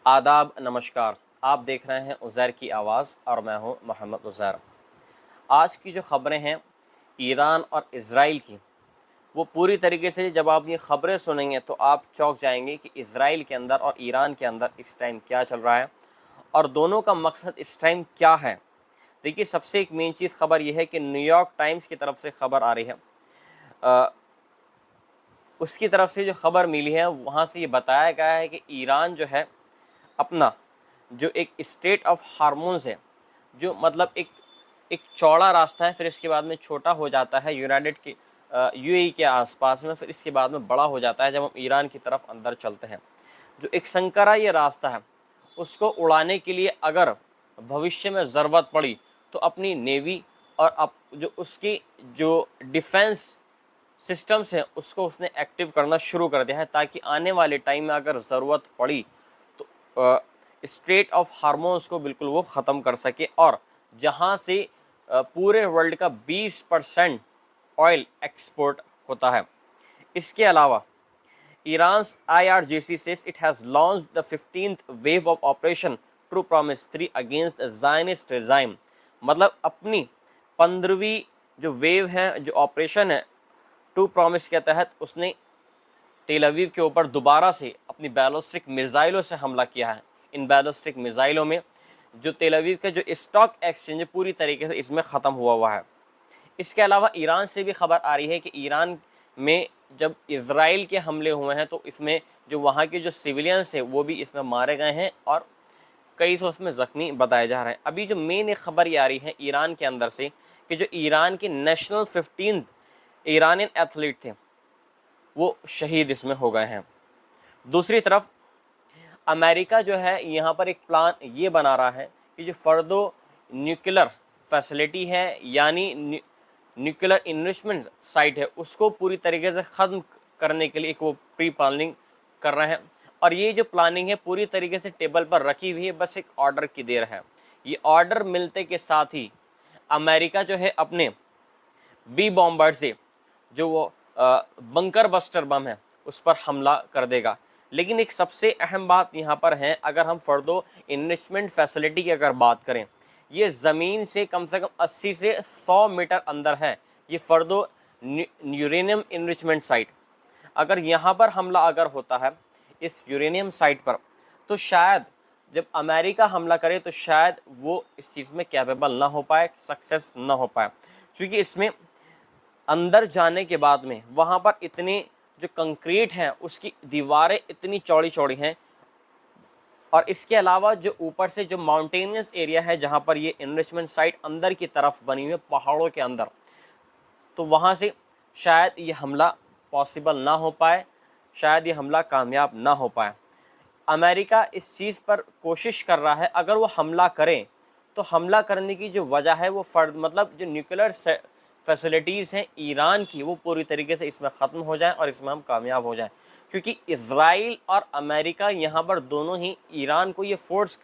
आदाब नमस्कार। आप देख रहे हैं उज़ैर की आवाज़ और मैं हूं मोहम्मद उज़ैर। आज की जो ख़बरें हैं ईरान और इज़राइल की, वो पूरी तरीके से जब आप ये ख़बरें सुनेंगे तो आप चौंक जाएंगे कि इज़राइल के अंदर और ईरान के अंदर इस टाइम क्या चल रहा है और दोनों का मकसद इस टाइम क्या है। देखिए, सबसे एक मेन चीज़ ख़बर यह है कि न्यूयॉर्क टाइम्स की तरफ से ख़बर आ रही है। उसकी तरफ से जो ख़बर मिली है वहाँ से ये बताया गया है कि ईरान जो है अपना जो एक स्टेट ऑफ हार्मोन्स है, जो मतलब एक चौड़ा रास्ता है, फिर इसके बाद में छोटा हो जाता है यूनाइटेड के यूएई के आसपास में, फिर इसके बाद में बड़ा हो जाता है जब हम ईरान की तरफ अंदर चलते हैं। जो एक संकरा ये रास्ता है, उसको उड़ाने के लिए अगर भविष्य में ज़रूरत पड़ी तो अपनी नेवी और अब जो उसकी जो डिफेंस सिस्टम्स हैं उसको उसने एक्टिव करना शुरू कर दिया है, ताकि आने वाले टाइम में अगर ज़रूरत पड़ी तो स्ट्रेट ऑफ हार्मोन्स को बिल्कुल वो ख़त्म कर सके और जहाँ से पूरे वर्ल्ड का 20% ऑयल एक्सपोर्ट होता है। इसके अलावा Iran's IRGC says it has launched the 15th wave of Operation True Promise 3 against the Zionist regime। मतलब अपनी 15वीं जो वेव है, जो ऑपरेशन है ट्रू प्रॉमिस के तहत, उसने तेल अवीव के ऊपर दोबारा से अपनी बैलिस्टिक मिज़ाइलों से हमला किया है। इन बैलिस्टिक मिज़ाइलों में जो तेल अवीव का जो स्टॉक एक्सचेंज पूरी तरीके से इसमें ख़त्म हुआ है। इसके अलावा ईरान से भी खबर आ रही है कि ईरान में जब इज़राइल के हमले हुए हैं तो इसमें जो वहाँ के जो सिविलियंस हैं वो भी इसमें मारे गए हैं और कई सौ उसमें ज़ख्मी बताए जा रहे हैं। अभी जो मेन एक ख़बर ये आ रही है ईरान के अंदर से कि जो ईरान के नेशनल 15 ईरानियन एथलीट थे वो शहीद इसमें हो गए हैं। दूसरी तरफ अमेरिका जो है यहाँ पर एक प्लान ये बना रहा है कि जो फर्दो न्यूक्लियर फैसिलिटी है, यानी न्यूक्लियर इन्वेस्टमेंट साइट है, उसको पूरी तरीके से ख़त्म करने के लिए एक वो प्री प्लानिंग कर रहे हैं। और ये जो प्लानिंग है पूरी तरीके से टेबल पर रखी हुई है, बस एक ऑर्डर की देर है। ये ऑर्डर मिलते के साथ ही अमेरिका जो है अपने बी बॉम्बर से जो वो बंकर बस्टर बम है उस पर हमला कर देगा। लेकिन एक सबसे अहम बात यहाँ पर है, अगर हम फर्दो इन्वेस्टमेंट फैसिलिटी की अगर बात करें, ये ज़मीन से कम 80 से 100 मीटर अंदर है। ये फर्दो यूरेनियम इन्रिचमेंट साइट, अगर यहाँ पर हमला अगर होता है इस यूरेनियम साइट पर, तो शायद जब अमेरिका हमला करे तो शायद वो इस चीज़ में कैपेबल ना हो पाए, सक्सेस ना हो पाए, क्योंकि इसमें अंदर जाने के बाद में वहाँ पर इतने जो कंक्रीट हैं उसकी दीवारें इतनी चौड़ी चौड़ी हैं, और इसके अलावा जो ऊपर से जो माउंटेनियस एरिया है जहाँ पर ये इन्रिचमेंट साइट अंदर की तरफ बनी हुई है पहाड़ों के अंदर, तो वहाँ से शायद ये हमला पॉसिबल ना हो पाए, शायद ये हमला कामयाब ना हो पाए। अमेरिका इस चीज़ पर कोशिश कर रहा है, अगर वो हमला करें तो हमला करने की जो वजह है वो मतलब जो न्यूक्लियर फैसिलिटीज़ हैं ईरान की, वो पूरी तरीके से इसमें ख़त्म हो जाए और इसमें हम कामयाब हो जाएं, क्योंकि इज़राइल और अमेरिका यहाँ पर दोनों ही ईरान को ये फोर्स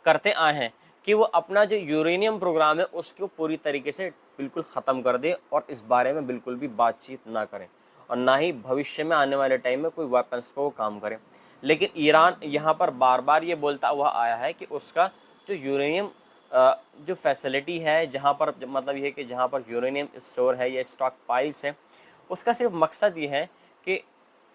करते आए हैं कि वो अपना जो यूरेनियम प्रोग्राम है उसको पूरी तरीके से बिल्कुल ख़त्म कर दे और इस बारे में बिल्कुल भी बातचीत ना करें और ना ही भविष्य में आने वाले टाइम में कोई वेपन्स पर वो काम करे। लेकिन ईरान यहाँ पर बार बार ये बोलता हुआ आया है कि उसका जो यूरेनियम जो फैसिलिटी है, जहाँ पर मतलब ये कि जहाँ पर यूरेनियम स्टोर है या स्टॉक पाइल्स है, उसका सिर्फ मकसद ये है कि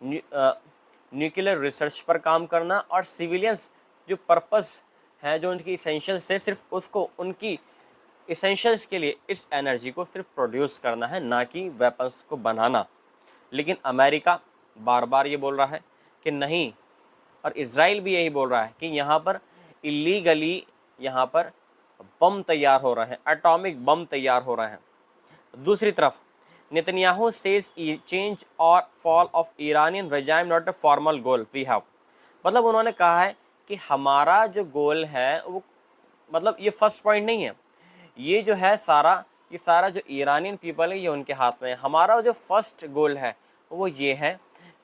न्यूक्लियर रिसर्च पर काम करना और सिविलियंस जो पर्पस हैं, जो उनकी इसेंशियल्स है, सिर्फ उसको उनकी इसेंशियल्स के लिए इस एनर्जी को सिर्फ प्रोड्यूस करना है, ना कि वेपन्स को बनाना। लेकिन अमेरिका बार बार ये बोल रहा है कि नहीं, और इज़राइल भी यही बोल रहा है कि यहाँ पर इलीगली यहाँ पर बम तैयार हो रहे हैं, एटॉमिक बम तैयार हो रहे हैं। दूसरी तरफ नेतन्याहू सेज चेंज और fall of Iranian regime not a formal goal we have. मतलब उन्होंने कहा है कि हमारा जो गोल है वो मतलब ये फर्स्ट पॉइंट नहीं है, ये जो है ये सारा जो ईरानियन पीपल है ये उनके हाथ में है। हमारा जो फर्स्ट गोल है वो ये है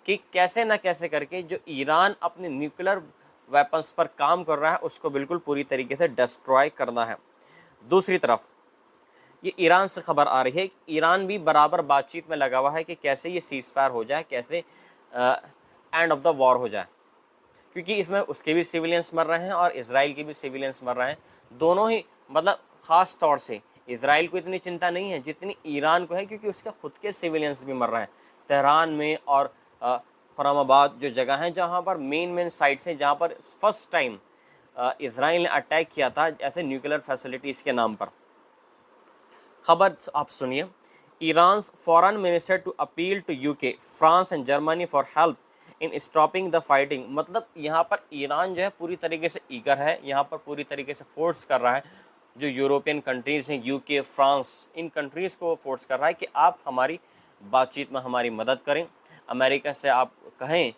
कि कैसे ना कैसे करके जो ईरान अपने न्यूक्लियर वेपन्स पर काम कर रहा है उसको बिल्कुल पूरी तरीके से डिस्ट्रॉय करना है। दूसरी तरफ ये ईरान से खबर आ रही है, ईरान भी बराबर बातचीत में लगा हुआ है कि कैसे ये सीज़ फायर हो जाए, कैसे एंड ऑफ द वॉर हो जाए, क्योंकि इसमें उसके भी सिविलियंस मर रहे हैं और इसराइल के भी सिविलियंस मर रहे हैं। दोनों ही मतलब ख़ास तौर से इसराइल को इतनी चिंता नहीं है जितनी ईरान को है, क्योंकि उसके खुद के सिविलियंस भी मर रहे हैं। तेहरान में और खुर्रमाबाद जो जगह हैं जहाँ पर मेन साइट्स हैं, जहाँ पर फर्स्ट टाइम इसराइल ने अटैक किया था ऐसे न्यूक्लियर फैसिलिटीज़ के नाम पर। खबर आप सुनिए, Iran foreign minister to appeal to UK, France and Germany for help in stopping the fighting. मतलब यहाँ पर ईरान जो है पूरी तरीके से ईगर है, यहाँ पर पूरी तरीके से फोर्स कर रहा है जो यूरोपियन कंट्रीज़ हैं, यूके, फ्रांस, इन कंट्रीज़ को फोर्स कर रहा है कि आप हमारी बातचीत में हमारी मदद करें। अमेरिका से आप कहें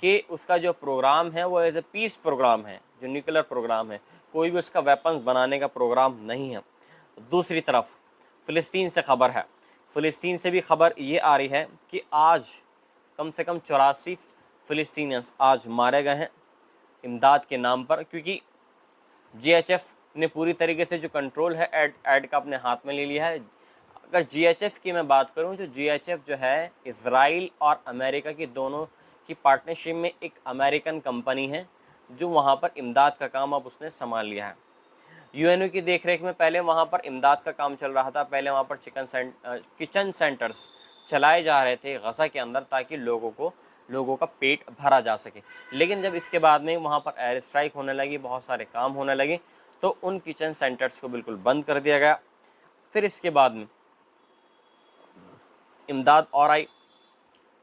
कि उसका जो प्रोग्राम है वो एज ए पीस प्रोग्राम है, जो न्यूक्लियर प्रोग्राम है, कोई भी उसका वेपन्स बनाने का प्रोग्राम नहीं है। दूसरी तरफ फ़िलिस्तीन से खबर है, फ़िलिस्तीन से भी खबर ये आ रही है कि आज कम से कम 84 फ़िलिस्तीनियंस आज मारे गए हैं इमदाद के नाम पर, क्योंकि जीएचएफ ने पूरी तरीके से जो कंट्रोल है ऐड का अपने हाथ में ले लिया है। अगर जीएचएफ की मैं बात करूं तो जीएचएफ जो है इसराइल और अमेरिका की दोनों की पार्टनरशिप में एक अमेरिकन कंपनी है जो वहां पर इमदाद का काम अब उसने संभाल लिया है। यूएनओ की देखरेख में पहले वहाँ पर इमदाद का काम चल रहा था, पहले वहाँ पर किचन सेंटर्स चलाए जा रहे थे गज़ा के अंदर ताकि लोगों का पेट भरा जा सके। लेकिन जब इसके बाद में वहाँ पर एयर स्ट्राइक होने लगी, बहुत सारे काम होने लगे, तो उन किचन सेंटर्स को बिल्कुल बंद कर दिया गया। फिर इसके बाद में इमदाद और आई,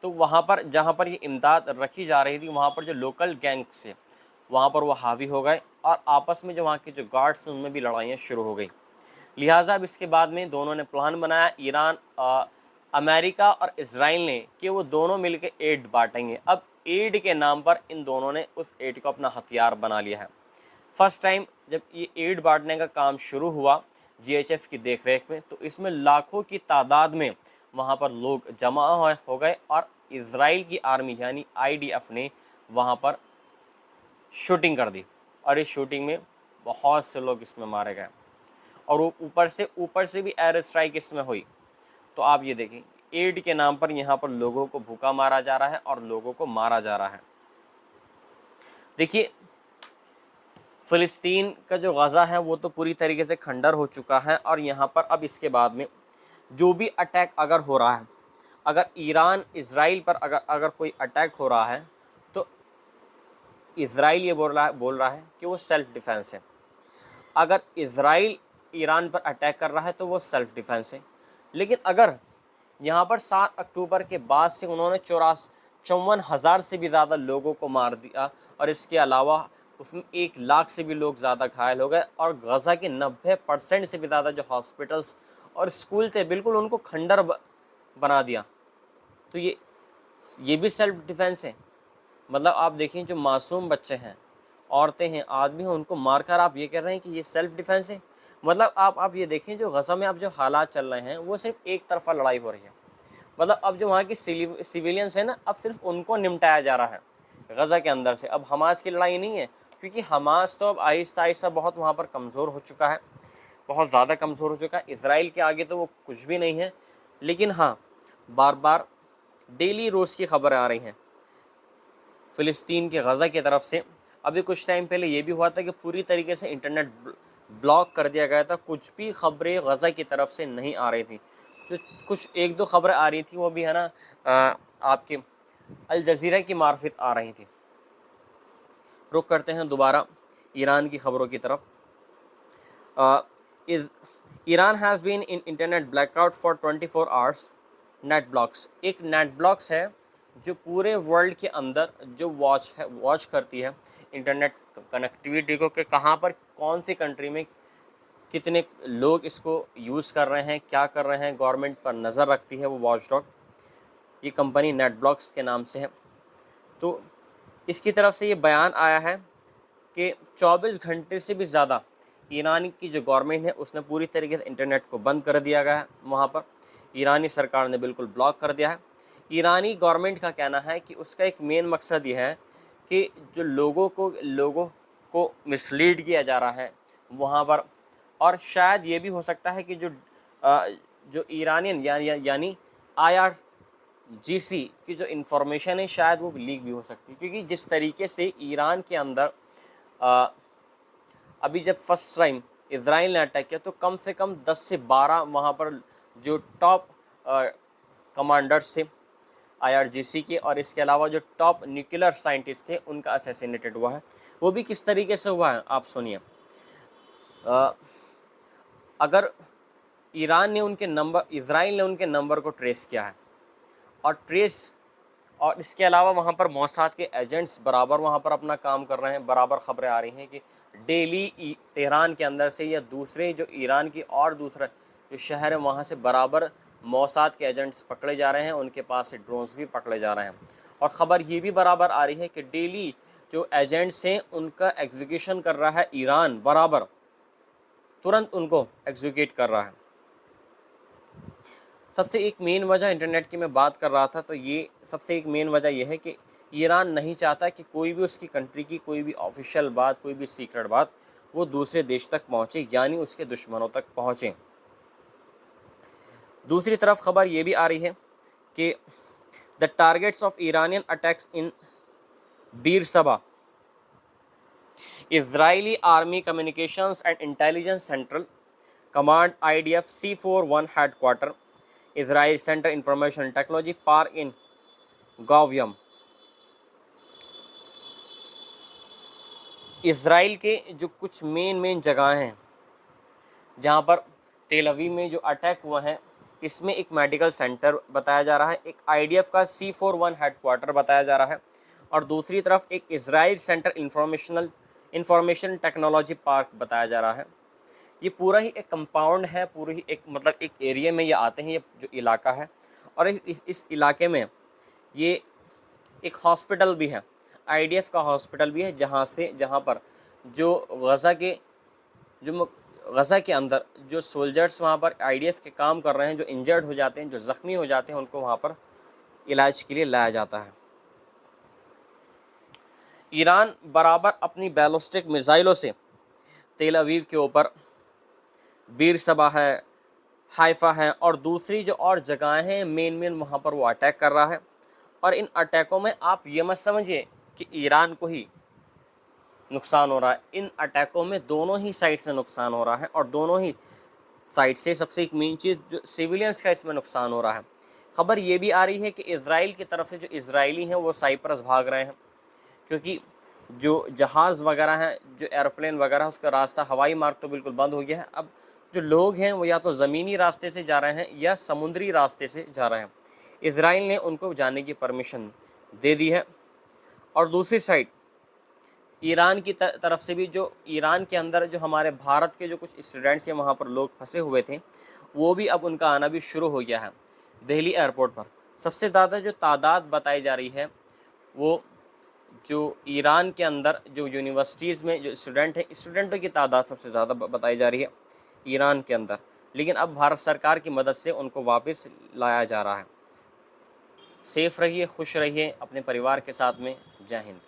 तो वहाँ पर जहाँ पर ये इमदाद रखी जा रही थी वहाँ पर जो लोकल गैंग्स थे वहाँ पर वो हावी हो गए और आपस में जो वहाँ के जो गार्ड्स हैं उनमें भी लड़ाइयाँ शुरू हो गई। लिहाजा अब इसके बाद में दोनों ने प्लान बनाया, ईरान, अमेरिका और इसराइल ने, कि वो दोनों मिलकर एड बांटेंगे। अब एड के नाम पर इन दोनों ने उस एड को अपना हथियार बना लिया है। फर्स्ट टाइम जब ये एड बांटने का काम शुरू हुआ जीएचएफ की देखरेख में, तो इसमें लाखों की तादाद में वहाँ पर लोग जमा हो गए और इसराइल की आर्मी यानी आईडीएफ ने वहाँ पर शूटिंग कर दी और इस शूटिंग में बहुत से लोग इसमें मारे गए और ऊपर से भी एयर स्ट्राइक इसमें हुई। तो आप ये देखें, एड के नाम पर यहाँ पर लोगों को भूखा मारा जा रहा है और लोगों को मारा जा रहा है। देखिए, फ़िलिस्तीन का जो गज़ा है वो तो पूरी तरीके से खंडर हो चुका है और यहाँ पर अब इसके बाद में जो भी अटैक अगर हो रहा है, अगर ईरान इसराइल पर अगर कोई अटैक हो रहा है तो इसराइल ये बोल रहा है कि वो सेल्फ़ डिफेंस है। अगर इसराइल ईरान पर अटैक कर रहा है तो वो सेल्फ़ डिफेंस है। लेकिन अगर यहाँ पर 7 अक्टूबर के बाद से उन्होंने 54,000 से भी ज़्यादा लोगों को मार दिया और इसके अलावा उसमें 1 लाख से भी लोग ज़्यादा घायल हो गए और गज़ा के 90% से भी ज़्यादा जो हॉस्पिटल्स और स्कूल थे बिल्कुल उनको खंडर बना दिया, तो ये भी सेल्फ़ डिफेंस है। मतलब आप देखें, जो मासूम बच्चे हैं, औरतें हैं, आदमी हैं, उनको मारकर आप ये कह रहे हैं कि ये सेल्फ़ डिफेंस है। मतलब आप ये देखें, जो गज़ा में अब जो हालात चल रहे हैं वो सिर्फ एक तरफ़ा लड़ाई हो रही है। मतलब अब जो वहाँ की सिविलियंस हैं ना, अब सिर्फ उनको निपटाया जा रहा है गज़ा के अंदर से। अब हमास की लड़ाई नहीं है, क्योंकि हमास तो अब आहिस्ता आहिस्ता बहुत वहाँ पर कमज़ोर हो चुका है, बहुत ज़्यादा कमज़ोर हो चुका है। इसराइल के आगे तो वो कुछ भी नहीं है। लेकिन हाँ, बार बार डेली रोज़ की खबरें आ रही हैं फ़िलिस्तीन के गज़ा की तरफ से। अभी कुछ टाइम पहले ये भी हुआ था कि पूरी तरीके से इंटरनेट ब्लॉक कर दिया गया था, कुछ भी खबरें गज़ा की तरफ से नहीं आ रही थी। जो कुछ 1-2 खबरें आ रही थी वो भी है ना आपके अल जज़ीरा की मार्फत आ रही थी। रुख करते हैं दोबारा ईरान की खबरों की तरफ। Iran has been in internet blackout for 24 hours. Net blocks, एक नेट ब्लॉक्स है जो पूरे वर्ल्ड के अंदर जो वॉच करती है इंटरनेट कनेक्टिविटी को, कि कहाँ पर कौन सी कंट्री में कितने लोग इसको यूज़ कर रहे हैं, क्या कर रहे हैं, गवर्नमेंट पर नज़र रखती है वो वॉचडॉग। ये कंपनी नेट ब्लॉक्स के नाम से है। तो इसकी तरफ से ये बयान आया है कि 24 घंटे से भी ज़्यादा ईरान की जो गवर्नमेंट है उसने पूरी तरीके से इंटरनेट को बंद कर दिया गया है। वहाँ पर ईरानी सरकार ने बिल्कुल ब्लॉक कर दिया है। ईरानी गवर्नमेंट का कहना है कि उसका एक मेन मकसद ये है कि जो लोगों को मिसलीड किया जा रहा है वहाँ पर, और शायद ये भी हो सकता है कि जो ईरानियन यानी IRGC की जो इन्फॉर्मेशन है शायद वो लीक भी हो सकती है, क्योंकि जिस तरीके से ईरान के अंदर अभी जब फर्स्ट टाइम इसराइल ने अटैक किया तो कम से कम 10 से 12 वहाँ पर जो टॉप कमांडर्स थे IRGC के, और इसके अलावा जो टॉप न्यूक्लियर साइंटिस्ट थे उनका असैसिनेटेड हुआ है। वो भी किस तरीके से हुआ है आप सुनिए। अगर ईरान ने उनके नंबर, इसराइल ने उनके नंबर को ट्रेस किया है और इसके अलावा वहाँ पर मौसाद के एजेंट्स बराबर वहाँ पर अपना काम कर रहे हैं। बराबर ख़बरें आ रही हैं कि डेली तेहरान के अंदर से या दूसरे जो ईरान की और दूसरा जो शहर है वहाँ से बराबर मौसाद के एजेंट्स पकड़े जा रहे हैं, उनके पास से ड्रोन्स भी पकड़े जा रहे हैं। और ख़बर ये भी बराबर आ रही है कि डेली जो एजेंट्स हैं उनका एग्जीक्यूशन कर रहा है ईरान, बराबर तुरंत उनको एग्जीक्यूट कर रहा है। सबसे एक मेन वजह इंटरनेट की मैं बात कर रहा था, तो ये सबसे एक मेन वजह यह है कि ईरान नहीं चाहता कि कोई भी उसकी कंट्री की कोई भी ऑफिशियल बात, कोई भी सीक्रेट बात वो दूसरे देश तक पहुँचे, यानी उसके दुश्मनों तक पहुँचे। दूसरी तरफ खबर ये भी आ रही है कि the targets of Iranian attacks in Beersheba, Israeli army communications and intelligence central command IDF C41 headquarter, Israel Center Information Technology Park in Gav Yam. Israel के जो कुछ मेन जगह हैं जहाँ पर तेल अवीव में जो अटैक हुआ है, इसमें एक मेडिकल सेंटर बताया जा रहा है, एक IDF का C41 हेडक्वार्टर बताया जा रहा है, और दूसरी तरफ एक Israel centre information technology park बताया जा रहा है। ये पूरा ही एक कंपाउंड है, पूरी ही एक मतलब एक एरिया में ये आते हैं, ये जो इलाका है। और इस इलाके में ये एक हॉस्पिटल भी है, IDF का हॉस्पिटल भी है, जहाँ पर जो गज़ा के अंदर जो सोल्जर्स वहाँ पर IDF के काम कर रहे हैं, जो इंजर्ड हो जाते हैं, जो ज़ख्मी हो जाते हैं, उनको वहाँ पर इलाज के लिए लाया जाता है। ईरान बराबर अपनी बैलिस्टिक मिसाइलों से तेल अवीव के ऊपर, बीर सबा है, हाइफा है और दूसरी जो और जगहें हैं मेन वहाँ पर वो अटैक कर रहा है। और इन अटैकों में आप ये मत समझिए कि ईरान को ही नुकसान हो रहा है, इन अटैकों में दोनों ही साइड से नुकसान हो रहा है, और दोनों ही साइड से सबसे एक मेन चीज़ जो सिविलियंस का इसमें नुकसान हो रहा है। खबर ये भी आ रही है कि इसराइल की तरफ से जो इसराइली हैं वो साइप्रस भाग रहे हैं, क्योंकि जो जहाज़ वगैरह हैं, जो एरोप्लेन वगैरह, उसका रास्ता हवाई मार्ग तो बिल्कुल बंद हो गया है। अब जो लोग हैं वो या तो ज़मीनी रास्ते से जा रहे हैं या समुद्री रास्ते से जा रहे हैं। इसराइल ने उनको जाने की परमिशन दे दी है। और दूसरी साइड ईरान की तरफ से भी, जो ईरान के अंदर जो हमारे भारत के जो कुछ स्टूडेंट्स हैं वहाँ पर लोग फंसे हुए थे, वो भी अब उनका आना भी शुरू हो गया है दिल्ली एयरपोर्ट पर। सबसे ज़्यादा जो तादाद बताई जा रही है वो जो ईरान के अंदर जो यूनिवर्सिटीज़ में जो स्टूडेंट हैं, स्टूडेंटों की तादाद सबसे ज़्यादा बताई जा रही है ईरान के अंदर, लेकिन अब भारत सरकार की मदद से उनको वापस लाया जा रहा है। सेफ़ रहिए, खुश रहिए अपने परिवार के साथ में। जय हिंद।